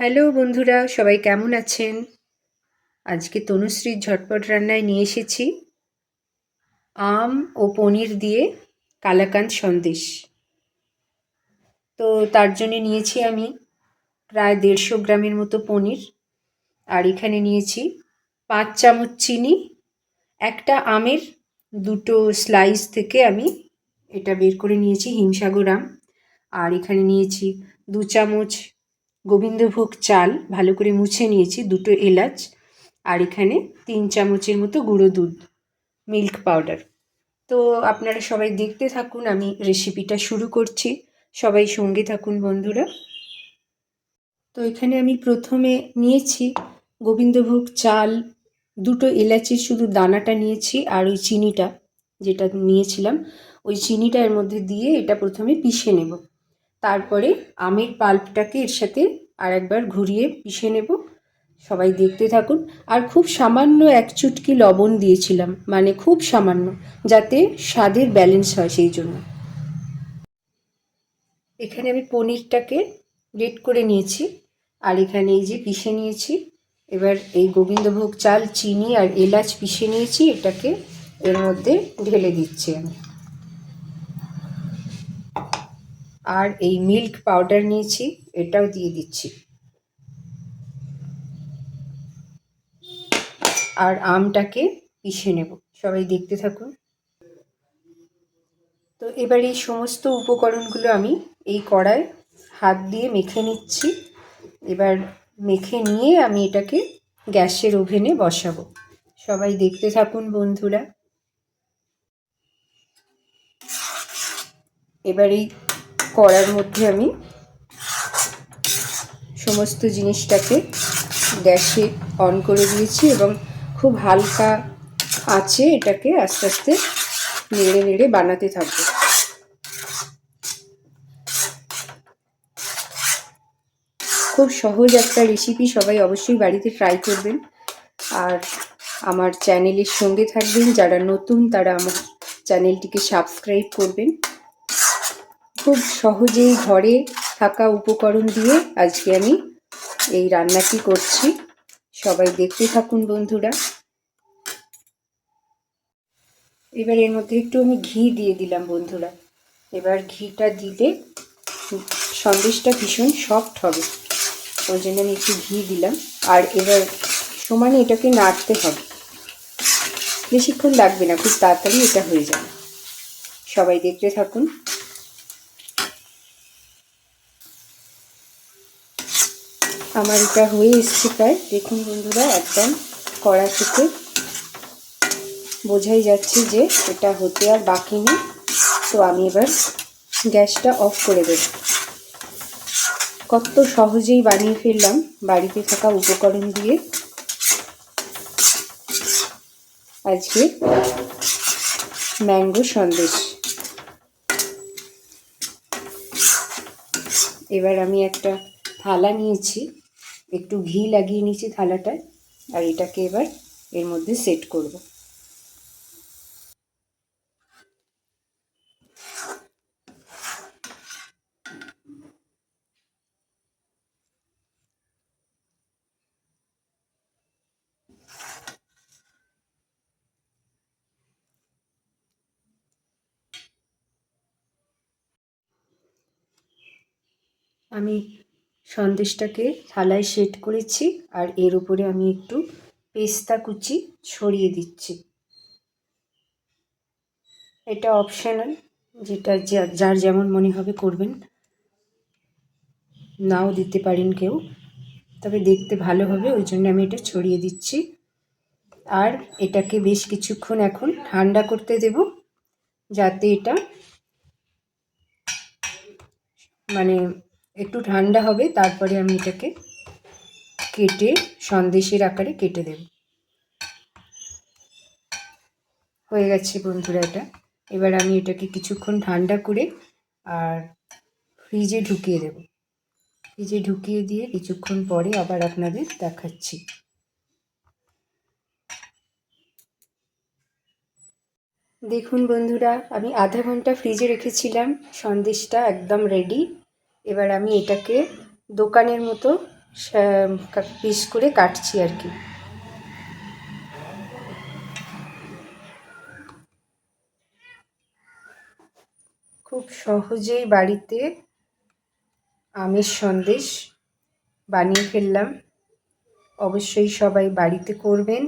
Hello বন্ধুরা, সবাই কেমন আছেন? আজকে তনুশ্রীর ঝটপট রান্নায় নিয়ে এসেছি আম ও পনির দিয়ে কালাকাঁদ সন্দেশ। তো তার জন্য নিয়েছি আমি প্রায় 150 গ্রামের মতো পনির, আর এখানে নিয়েছি 5 চামচ চিনি। একটা আমের 2টো স্লাইস থেকে আমি এটা বের করে নিয়েছি, হিমসাগর আম। আর এখানে নিয়েছি 2 চামচ গোবিন্দভোগ চাল, ভালো করে মুছে নিয়েছি, 2টো এলাচ। আর এখানে 3 চামচের মতো গুঁড়ো দুধ, মিল্ক পাউডার। তো আপনারা সবাই দেখতে থাকুন, আমি রেসিপিটা শুরু করছি। সবাই সঙ্গে থাকুন বন্ধুরা। তো এখানে আমি প্রথমে নিয়েছি গোবিন্দভোগ চাল, 2টো এলাচির শুধু দানাটা নিয়েছি, আর ওই চিনিটা যেটা নিয়েছিলাম ওই চিনিটা এর মধ্যে দিয়ে এটা প্রথমে পিষে নেব। তারপরে আমের পাল্পটাকে এর সাথে আর একবার ঘুরিয়ে পিষে নেব। সবাই দেখতে থাকুন। আর খুব সামান্য 1 চুটকি লবণ দিয়েছিলাম, মানে খুব সামান্য, যাতে স্বাদের ব্যালেন্স হয় সেই জন্য। এখানে আমি পনিরটাকে গ্রেট করে নিয়েছি, আর এখানে এই যে পিষে নিয়েছি। এবার এই গোবিন্দভোগ চাল, চিনি আর এলাচ পিষে নিয়েছি, এটাকে এর মধ্যে ঢেলে দিচ্ছি আমি। আর এই মিল্ক পাউডার নিয়েছি, এটাও দিয়ে দিচ্ছি। আর আমটাকে পিষে নেব। সবাই দেখতে থাকুন। তো এবার এই সমস্ত উপকরণগুলো আমি এই কড়ায় হাত দিয়ে মেখে নিচ্ছি। এবার মেখে নিয়ে আমি এটাকে গ্যাসের ওভেনে বসাবো। সবাই দেখতে থাকুন বন্ধুরা। এবার এই কড়ার মধ্যে আমি সমস্ত জিনিসটাকে গ্যাসে অন করে দিয়েছি এবং খুব হালকা আঁচে এটাকে আস্তে আস্তে নেড়ে নেড়ে বানাতে থাকবো। খুব সহজ একটা রেসিপি, সবাই অবশ্যই বাড়িতে ট্রাই করবেন। আর আমার চ্যানেলের সঙ্গে থাকবেন, যারা নতুন তারা আমার চ্যানেলটিকে সাবস্ক্রাইব করবেন। খুব সহজেই ঘরে থাকা উপকরণ দিয়ে আজকে আমি এই রান্নাটি করছি। সবাই দেখতে থাকুন বন্ধুরা। এবার এর মধ্যে একটু আমি ঘি দিয়ে দিলাম বন্ধুরা। এবার ঘিটা দিলে সন্দেশটা ভীষণ সফট হবে, ওই জন্য আমি একটু ঘি দিলাম। আর এবার সমানে এটাকে নাড়তে হবে, বেশিক্ষণ লাগবে না, খুব তাড়াতাড়ি এটা হয়ে যাবে। সবাই দেখতে থাকুন। আমার এটা হয়ে এসছে প্রায়, দেখুন বন্ধুরা, একদম কড়া থেকে বোঝাই যাচ্ছে যে এটা হতে আর বাকি নেই। তো আমি এবার গ্যাসটা অফ করে দেব। কত সহজেই বানিয়ে ফেললাম বাড়িতে থাকা উপকরণ দিয়ে আজকে ম্যাঙ্গো সন্দেশ। এবার আমি একটা থালা নিয়েছি, একটু ঘি লাগিয়ে নিয়েছি থালাটায়, আর এটাকে এবার এর মধ্যে সেট করব। আমি সন্দেশটাকে থালায় সেট করেছি, আর এর উপরে আমি একটু পেস্তা কুচি ছড়িয়ে দিচ্ছি। এটা অপশনাল, যেটা যার যেমন মনে হবে করবেন, নাও দিতে পারেন কেউ, তবে দেখতে ভালো হবে, ওই জন্য আমি এটা ছড়িয়ে দিচ্ছি। আর এটাকে বেশ কিছুক্ষণ এখন ঠান্ডা করতে দেব, যাতে এটা মানে একটু ঠান্ডা হবে, তারপরে আমি এটাকে কেটে সন্দেশের আকারে কেটে দেব। হয়ে গেছে বন্ধুরা এটা। এবার আমি এটাকে কিছুক্ষণ ঠান্ডা করে আর ফ্রিজে ঢুকিয়ে দেব। ফ্রিজে ঢুকিয়ে দিয়ে কিছুক্ষণ পরে আবার আপনাদের দেখাচ্ছি। দেখুন বন্ধুরা, আমি আধা ঘন্টা ফ্রিজে রেখেছিলাম, সন্দেশটা একদম রেডি। এবার আমি এটাকে দোকানের মতো পিস করে কাটছি আর কি। খুব সহজেই বাড়িতে আমের সন্দেশ বানিয়ে ফেললাম। অবশ্যই সবাই বাড়িতে করবেন,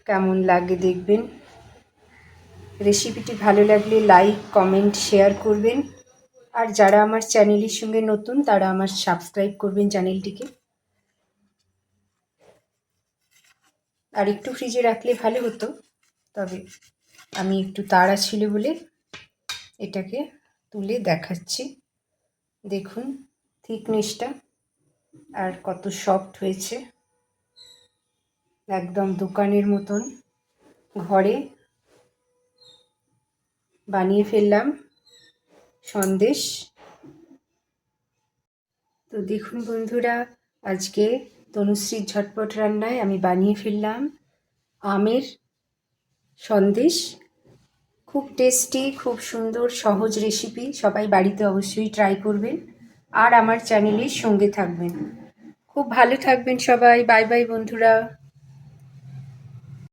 কেমন লাগে দেখবেন। রেসিপিটি ভালো লাগলে লাইক, কমেন্ট, শেয়ার করবেন। আর যারা আমার চ্যানেলের সঙ্গে নতুন তারা আমার সাবস্ক্রাইব করবেন চ্যানেলটিকে। আর একটু ফ্রিজে রাখলে ভালো হতো, তবে আমি একটু তাড়া ছিল বলে এটাকে তুলে দেখাচ্ছি। দেখুন থিকনেসটা আর কত সফট হয়েছে, একদম দোকানের মতন। ঘরে বানিয়ে ফেললাম সন্দেশ। তো দেখুন বন্ধুরা, আজকে তনুশ্রীর ঝটপট রান্নায় আমি বানিয়ে ফেললাম আমের সন্দেশ। খুব টেস্টি, খুব সুন্দর, সহজ রেসিপি। সবাই বাড়িতে অবশ্যই ট্রাই করবেন আর আমার চ্যানেলের সঙ্গে থাকবেন। খুব ভালো থাকবেন সবাই। বাই বাই বন্ধুরা।